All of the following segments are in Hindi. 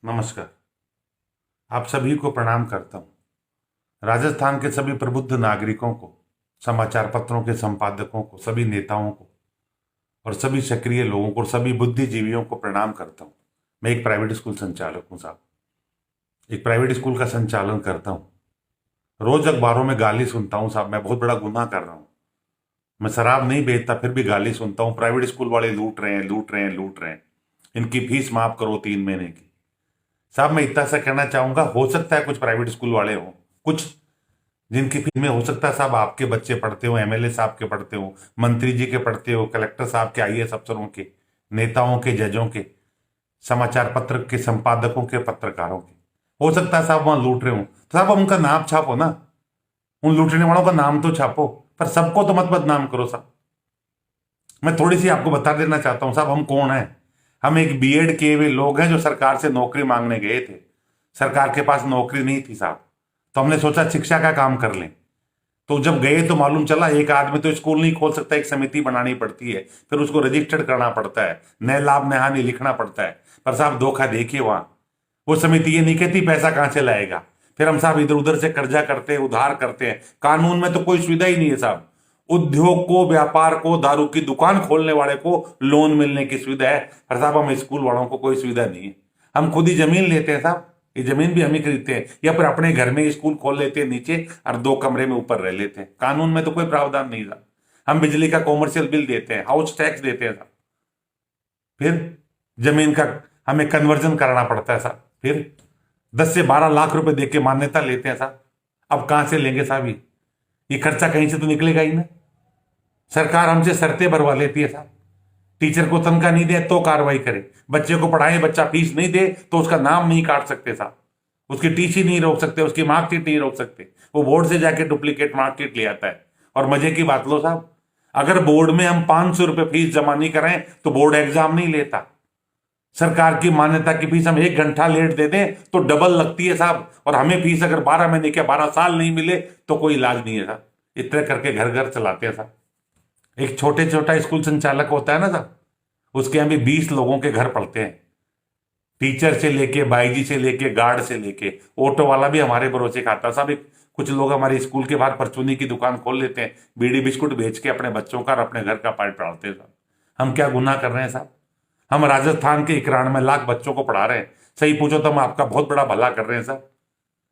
नमस्कार। आप सभी को प्रणाम करता हूं। राजस्थान के सभी प्रबुद्ध नागरिकों को, समाचार पत्रों के संपादकों को, सभी नेताओं को और सभी सक्रिय लोगों को, सभी बुद्धिजीवियों को प्रणाम करता हूं। मैं एक प्राइवेट स्कूल संचालक हूं साहब। एक प्राइवेट स्कूल का संचालन करता हूं। रोज अखबारों में गाली सुनता हूं साहब। मैं बहुत बड़ा गुनाह कर रहा हूं। मैं शराब नहीं बेचता, फिर भी गाली सुनता हूं। प्राइवेट स्कूल वाले लूट रहे हैं, लूट रहे हैं, लूट रहे हैं। इनकी फीस माफ करो 3 महीने की। साहब मैं इतना सा कहना चाहूंगा, हो सकता है कुछ प्राइवेट स्कूल वाले हो, कुछ जिनकी फीस में हो सकता है साहब आपके बच्चे पढ़ते हो, एमएलए साहब के पढ़ते हो, मंत्री जी के पढ़ते हो, कलेक्टर साहब के, आईएएस अफसरों के, नेताओं के, जजों के, समाचार पत्र के संपादकों के, पत्रकारों के। हो सकता है साहब वहां लूट रहे हो, तो साहब उनका नाम छापो ना। उन लूटने वालों का नाम तो छापो, पर सबको तो मत बदनाम करो साहब। मैं थोड़ी सी आपको बता देना चाहता हूं साहब, हम कौन है। हम एक बीएड किए हुए लोग हैं जो सरकार से नौकरी मांगने गए थे। सरकार के पास नौकरी नहीं थी साहब, तो हमने सोचा शिक्षा का काम कर लें। तो जब गए तो मालूम चला एक आदमी तो स्कूल नहीं खोल सकता, एक समिति बनानी पड़ती है, फिर उसको रजिस्टर्ड करना पड़ता है, न लाभ न हानि लिखना पड़ता है। पर साहब धोखा देखिए वहां, वो समिति ये नहीं कहती पैसा कहां से लाएगा। फिर हम साहब इधर उधर से कर्जा करते हैं, उधार करते हैं। कानून में तो कोई सुविधा ही नहीं है साहब। उद्योग को, व्यापार को, दारू की दुकान खोलने वाले को लोन मिलने की सुविधा है, पर साहब हम स्कूल वालों को कोई सुविधा नहीं है। हम खुद ही जमीन लेते हैं साहब, ये जमीन भी हम ही खरीदते हैं, या फिर अपने घर में स्कूल खोल लेते हैं नीचे और 2 कमरे में ऊपर रह लेते हैं। कानून में तो कोई प्रावधान नहीं था। हम बिजली का कॉमर्शियल बिल देते हैं, हाउस टैक्स देते हैं साहब। फिर जमीन का हमें कन्वर्जन कराना पड़ता है साहब। फिर 10 से 12 लाख रुपए दे के मान्यता लेते हैं साहब। अब कहां से लेंगे साहब ये खर्चा कहीं से तो निकलेगा ही ना। सरकार हमसे शर्तें भरवा लेती है साहब। टीचर को तनख्वाह नहीं दे तो कार्रवाई करे, बच्चे को पढ़ाए, बच्चा फीस नहीं दे तो उसका नाम नहीं काट सकते साहब, उसकी टीसी नहीं रोक सकते, उसकी मार्कशीट नहीं रोक सकते। वो बोर्ड से जाके डुप्लीकेट मार्कशीट ले आता है। और मजे की बात लो साहब, अगर बोर्ड में हम 500 रुपए फीस जमा नहीं करें तो बोर्ड एग्जाम नहीं लेता। सरकार की मान्यता की फीस हम 1 घंटा लेट दे दें तो डबल लगती है साहब। और हमें फीस अगर 12 महीने के 12 साल नहीं मिले तो कोई इलाज नहीं है साहब। इतने करके घर घर चलाते हैं साहब। एक छोटे छोटा स्कूल संचालक होता है ना साहब, उसके यहाँ भी 20 लोगों के घर पड़ते हैं। टीचर से लेके, बाईजी से लेके, गार्ड से लेके, ऑटो वाला भी हमारे भरोसे खाता साहब। कुछ लोग हमारे स्कूल के बाहर परचूनी की दुकान खोल लेते हैं, बीड़ी बिस्कुट बेच के अपने बच्चों का और अपने घर का पेट पालते हैं साहब। हम क्या गुनाह कर रहे हैं साहब। हम राजस्थान के 91 लाख बच्चों को पढ़ा रहे हैं। सही पूछो तो हम आपका बहुत बड़ा भला कर रहे हैं साहब।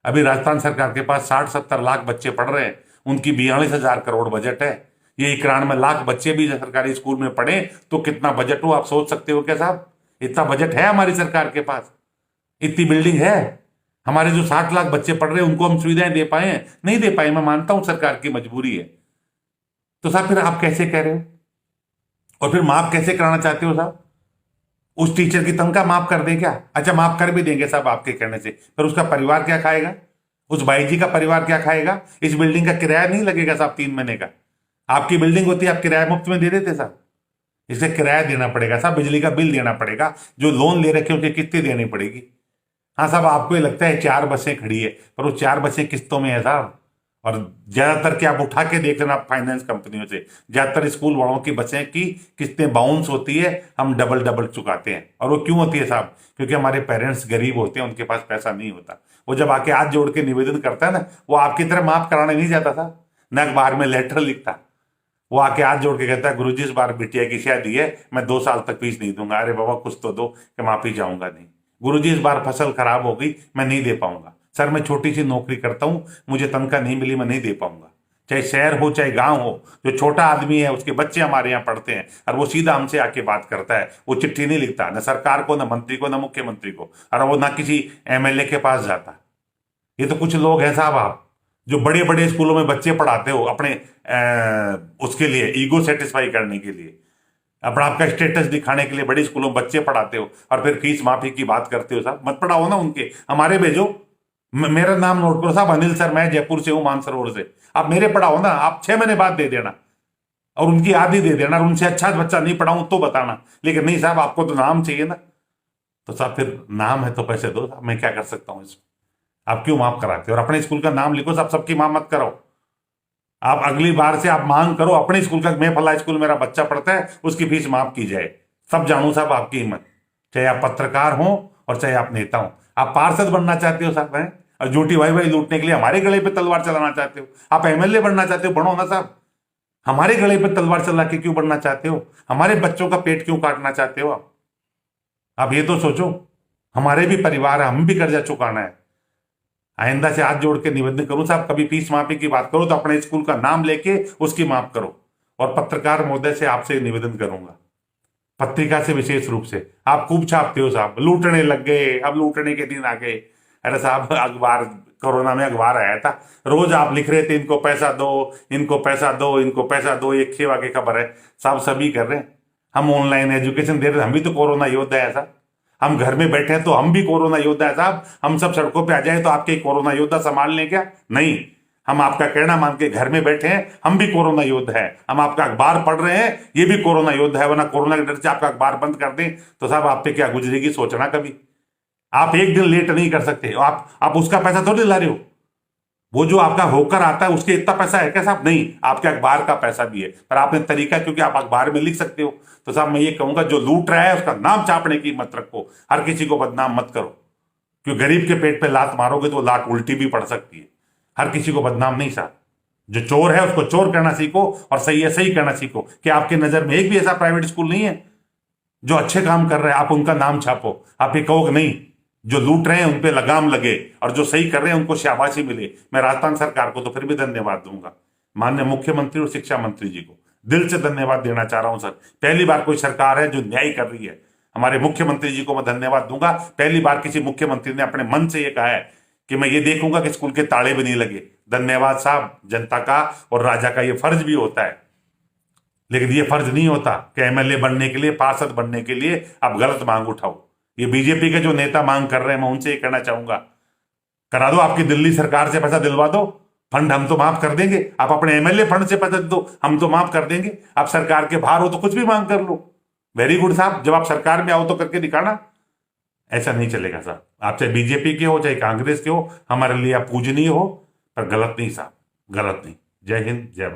अभी राजस्थान सरकार के पास 60-70 लाख बच्चे पढ़ रहे हैं, उनकी 42,000 करोड़ बजट है। ये 91 लाख बच्चे भी सरकारी स्कूल में पढ़े तो कितना बजट हो आप सोच सकते हो क्या साहब। इतना बजट है हमारी सरकार के पास, इतनी बिल्डिंग है। हमारे जो 60 लाख बच्चे पढ़ रहे हैं उनको हम सुविधाएं दे पाए हैं? नहीं दे पाए। मैं मानता हूं सरकार की मजबूरी है। तो साहब फिर आप कैसे कह रहे हो, और फिर माफ कैसे कराना चाहते हो साहब? उस टीचर की तनख्वाह माफ कर दें क्या? अच्छा माफ कर भी देंगे साहब आपके कहने से, पर उसका परिवार क्या खाएगा? उस भाई जी का परिवार क्या खाएगा? इस बिल्डिंग का किराया नहीं लगेगा साहब 3 महीने का। आपकी बिल्डिंग होती है, आप किराया मुफ्त में दे देते साहब। इसे किराया देना पड़ेगा साहब, बिजली का बिल देना पड़ेगा, जो लोन ले रखे उनकी किस्तें देनी पड़ेगी। हाँ साहब आपको ये लगता है 4 बसें खड़ी है, पर वो 4 बसें किस्तों में है साहब। और ज्यादातर क्या आप उठा के देख लेना फाइनेंस कंपनियों से, ज्यादातर स्कूल वालों की बसें की किस्तें बाउंस होती है, हम डबल डबल चुकाते हैं। और वो क्यों होती है साहब? क्योंकि हमारे पेरेंट्स गरीब होते हैं, उनके पास पैसा नहीं होता। वो जब आके हाथ जोड़ के निवेदन करता है ना, वो आपकी तरह माफ कराने नहीं जाता था, न अखबार में लेटर लिखता। वो आके हाथ जोड़ के कहता है गुरुजी इस बार बिटिया की शादी है, मैं 2 साल तक फीस नहीं दूंगा। अरे बाबा कुछ तो दो कि माफी जाऊंगा नहीं। गुरुजी इस बार फसल खराब हो गई, मैं नहीं दे पाऊंगा। सर मैं छोटी सी नौकरी करता हूं, मुझे तनख्वाह नहीं मिली, मैं नहीं दे पाऊंगा। चाहे शहर हो चाहे गांव हो, जो छोटा आदमी है उसके बच्चे हमारे यहाँ पढ़ते हैं, और वो सीधा हमसे आके बात करता है। वो चिट्ठी नहीं लिखता, न सरकार को, न मंत्री को, न मुख्यमंत्री को, और वो ना किसी एमएलए के पास जाता। ये तो कुछ लोग हैं साहब आप, जो बड़े बड़े स्कूलों में बच्चे पढ़ाते हो अपने उसके लिए, ईगो सेटिस्फाई करने के लिए, अपना आपका स्टेटस दिखाने के लिए बड़े स्कूलों में बच्चे पढ़ाते हो, और फिर फीस माफी की बात करते हो साहब। मत पढ़ाओ ना उनके, हमारे भेजो। मेरा नाम नोट करो साहब, अनिल सर, मैं जयपुर से हूं, मानसरोवर से। आप मेरे पढ़ाओ ना, आप 6 महीने बाद दे देना, और उनकी आधी दे देना, और उनसे अच्छा बच्चा नहीं पढ़ाऊं तो बताना। लेकिन नहीं साहब, आपको तो नाम चाहिए ना। तो साहब फिर नाम है तो पैसे दो साहब, मैं क्या कर सकता हूं इसमें। आप क्यों माफ कराते हो? और अपने स्कूल का नाम लिखो साहब, सबकी मां मत करो। आप अगली बार से आप मांग करो अपने स्कूल का, मैं फला स्कूल मेरा बच्चा पढ़ता है, उसकी फीस माफ की जाए। सब जानू साहब आपकी हिम्मत, चाहे आप पत्रकार हो और चाहे आप नेता हो। आप पार्षद बनना चाहते हो साहब हैं, और झूठी वाई वाई लूटने के लिए हमारे गले पे तलवार चलाना चाहते हो। आप एमएलए बनना चाहते हो, बनो ना साहब। हमारे गले पे तलवार चला के क्यों बनना चाहते हो? हमारे बच्चों का पेट क्यों काटना चाहते हो आप ये तो सोचो। हमारे भी परिवार है, हम भी कर्जा चुकाना है। आइंदा से हाथ जोड़ के निवेदन करूं साहब, कभी फीस माफी की बात करो तो अपने स्कूल का नाम लेके उसकी माफ करो। और पत्रकार महोदय से आपसे निवेदन करूंगा, पत्रिका से विशेष रूप से, आप खूब छापते हो साहब, लूटने लग गए, अब लूटने के दिन आ गए। अरे साहब, अखबार, कोरोना में अखबार आया था, रोज आप लिख रहे थे इनको पैसा दो, इनको पैसा दो, इनको पैसा दो, एक सेवा की खबर है साहब, सभी कर रहे हैं। हम ऑनलाइन एजुकेशन दे रहे हैं, हम भी तो कोरोना योद्धा है साहब। हम घर में बैठे हैं तो हम भी कोरोना योद्धा है साहब। हम सब सड़कों पे आ जाए तो आपके कोरोना योद्धा संभाल लें क्या? नहीं, हम आपका कहना मान के घर में बैठे हैं, हम भी कोरोना योद्धा है। हम आपका अखबार पढ़ रहे हैं, ये भी कोरोना योद्धा है। वरना कोरोना के डर से आपका अखबार बंद कर दें तो साहब आप पे क्या गुजरेगी सोचना कभी। आप एक दिन लेट नहीं कर सकते, आप उसका पैसा थोड़ी ला रहे हो। वो जो आपका होकर आता है उसके इतना पैसा है क्या साहब? नहीं, आपके अखबार का पैसा भी है। पर आपने तरीका, क्योंकि आप अखबार में लिख सकते हो, तो साहब मैं ये कहूंगा, जो लूट रहा है उसका नाम छापने की मत रखो, हर किसी को बदनाम मत करो। क्योंकि गरीब के पेट पे लात मारोगे तो लात उल्टी भी पड़ सकती है। हर किसी को बदनाम नहीं साहब। जो चोर है उसको चोर कहना सीखो, और सही है सही कहना सीखो। कि आपकी नजर में एक भी ऐसा प्राइवेट स्कूल नहीं है जो अच्छे काम कर रहे हैं, आप उनका नाम छापो। आप ये कहो कि नहीं, जो लूट रहे हैं उन पे लगाम लगे और जो सही कर रहे हैं उनको शाबाशी मिले। मैं राजस्थान सरकार को तो फिर भी धन्यवाद दूंगा, माननीय मुख्यमंत्री और शिक्षा मंत्री जी को दिल से धन्यवाद देना चाह रहा हूं सर। पहली बार कोई सरकार है जो न्याय कर रही है। हमारे मुख्यमंत्री जी को मैं धन्यवाद दूंगा, पहली बार किसी मुख्यमंत्री ने अपने मन से ये कहा है कि मैं ये देखूंगा कि स्कूल के ताले भी नहीं लगे। धन्यवाद साहब। जनता का और राजा का ये फर्ज भी होता है, लेकिन ये फर्ज नहीं होता कि एमएलए बनने के लिए, पार्षद बनने के लिए आप गलत मांग उठाओ। ये बीजेपी के जो नेता मांग कर रहे हैं, मैं उनसे ये कहना चाहूंगा, करा दो, आपकी दिल्ली सरकार से पैसा दिलवा दो, फंड हम तो माफ कर देंगे। आप अपने एमएलए फंड से पैसा दो, हम तो माफ कर देंगे। आप सरकार के बाहर हो तो कुछ भी मांग कर लो। वेरी गुड साहब, जब आप सरकार में आओ तो करके दिखाना। ऐसा नहीं चलेगा साहब। आप चाहे बीजेपी के हो चाहे कांग्रेस के हो, हमारे लिए आप पूजनीय हो, पर गलत नहीं साहब, गलत नहीं। जय हिंद, जय भारत।